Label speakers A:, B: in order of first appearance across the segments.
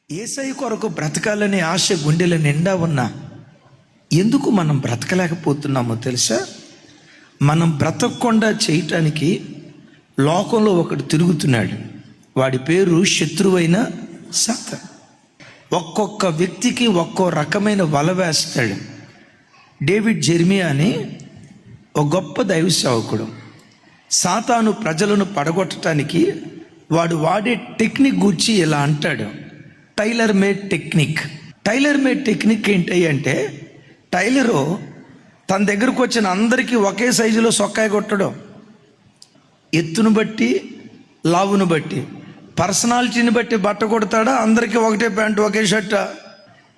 A: యేసయ్య కొరకు బ్రతకాలనే ఆశ గుండెల నిండా ఉన్నా ఎందుకు మనం బ్రతకలేకపోతున్నామో తెలుసా? మనం బ్రతకకుండా చేయటానికి లోకంలో ఒకడు తిరుగుతున్నాడు. వాడి పేరు శత్రువైన సాతాను. ఒక్కొక్క వ్యక్తికి ఒక్కో రకమైన వల వేస్తాడు. డేవిడ్ జెర్మియా అని ఒక గొప్ప దైవ సేవకుడు. సాతాను ప్రజలను పడగొట్టడానికి వాడు వాడే టెక్నిక్ గురించి ఇలా అంటాడు: tailor made technique. Tailor made technique ఏంటి అంటే, టైలరు తన దగ్గరకు వచ్చిన అందరికీ ఒకే సైజులో సొక్కాయి కొట్టడం, ఎత్తును బట్టి లావును బట్టి పర్సనాలిటీని బట్టి బట్ట కొడతాడా, అందరికీ ఒకటే ప్యాంటు ఒకే షర్ట్.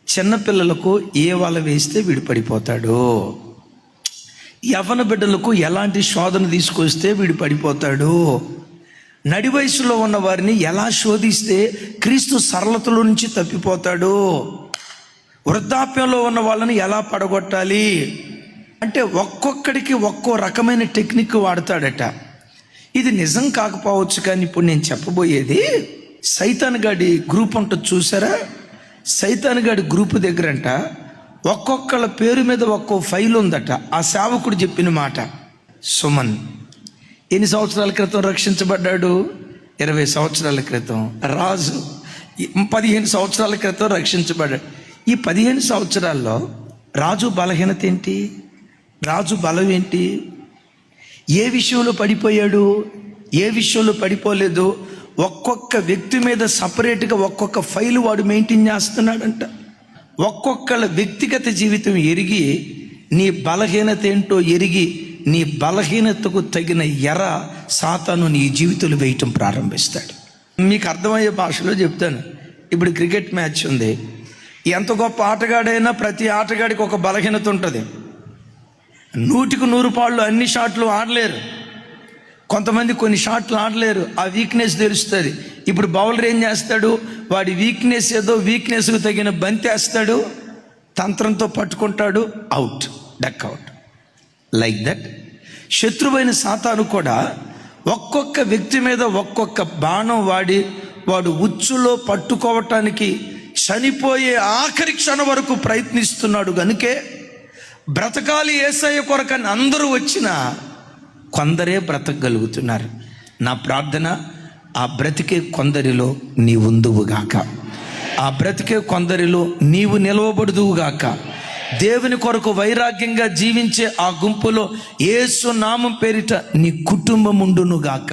A: చిన్నపిల్లలకు ఏ వల వేస్తే వీడు పడిపోతాడు, యవ్వన బిడ్డలకు ఎలాంటి శోధన తీసుకొస్తే వీడు పడిపోతాడు, నడి వయసులో ఉన్న వారిని ఎలా శోధిస్తే క్రీస్తు సరళతలో నుంచి తప్పిపోతాడు, వృద్ధాప్యంలో ఉన్న వాళ్ళని ఎలా పడగొట్టాలి అంటే ఒక్కొక్కడికి ఒక్కో రకమైన టెక్నిక్ వాడతాడట. ఇది నిజం కాకపోవచ్చు, కానీ ఇప్పుడు నేను చెప్పబోయేది సైతాన్ గాడి గ్రూప్ ఉంటుంది చూసారా? సైతాన్ గాడి గ్రూప్ దగ్గరంట ఒక్కొక్కళ్ళ పేరు మీద ఒక్కో ఫైల్ ఉందట. ఆ సేవకుడు చెప్పిన మాట: సుమన్ ఎన్ని సంవత్సరాల క్రితం రక్షించబడ్డాడు? 20 సంవత్సరాల క్రితం. రాజు 15 సంవత్సరాల క్రితం రక్షించబడ్డాడు. ఈ 15 సంవత్సరాల్లో రాజు బలహీనత ఏంటి, రాజు బలం ఏంటి, ఏ విషయంలో పడిపోయాడు, ఏ విషయంలో పడిపోలేదు, ఒక్కొక్క వ్యక్తి మీద సపరేట్గా ఒక్కొక్క ఫైల్ వాడు మెయింటైన్ చేస్తున్నాడంట. ఒక్కొక్కళ్ళ వ్యక్తిగత జీవితం ఎరిగి, నీ బలహీనత ఏంటో ఎరిగి, నీ బలహీనతకు తగిన ఎర సాతాను నీ జీవితంలో వేయటం ప్రారంభిస్తాడు. మీకు అర్థమయ్యే భాషలో చెప్తాను. ఇప్పుడు క్రికెట్ మ్యాచ్ ఉంది. ఎంత గొప్ప ఆటగాడైనా ప్రతి ఆటగాడికి ఒక బలహీనత ఉంటుంది. 100కి 100 పాళ్ళు అన్ని షాట్లు ఆడలేరు. కొంతమంది కొన్ని షాట్లు ఆడలేరు, ఆ వీక్నెస్ తెలుస్తుంది. ఇప్పుడు బౌలర్ ఏం చేస్తాడు, వాడి వీక్నెస్ ఏదో వీక్నెస్కు తగిన బంతేస్తాడు, తంత్రంతో పట్టుకుంటాడు, out, duck out. Like that శత్రువైన సాతాను కూడా ఒక్కొక్క వ్యక్తి మీద ఒక్కొక్క బాణం వాడి వాడు ఉచ్చులో పట్టుకోవటానికి చనిపోయే ఆఖరి క్షణం వరకు ప్రయత్నిస్తున్నాడు. గనుకే బ్రతకాలి యేసయ్య కొరకని అందరూ వచ్చినా కొందరే బ్రతకగలుగుతున్నారు. నా ప్రార్థన, ఆ బ్రతికే కొందరిలో నీ ఉందువుగాక, ఆ బ్రతికే కొందరిలో నీవు నిలవబడుదువుగాక. దేవుని కొరకు వైరాగ్యంగా జీవించే ఆ గుంపులో యేసు నామం పేరిట నీ కుటుంబం ఉండునుగాక.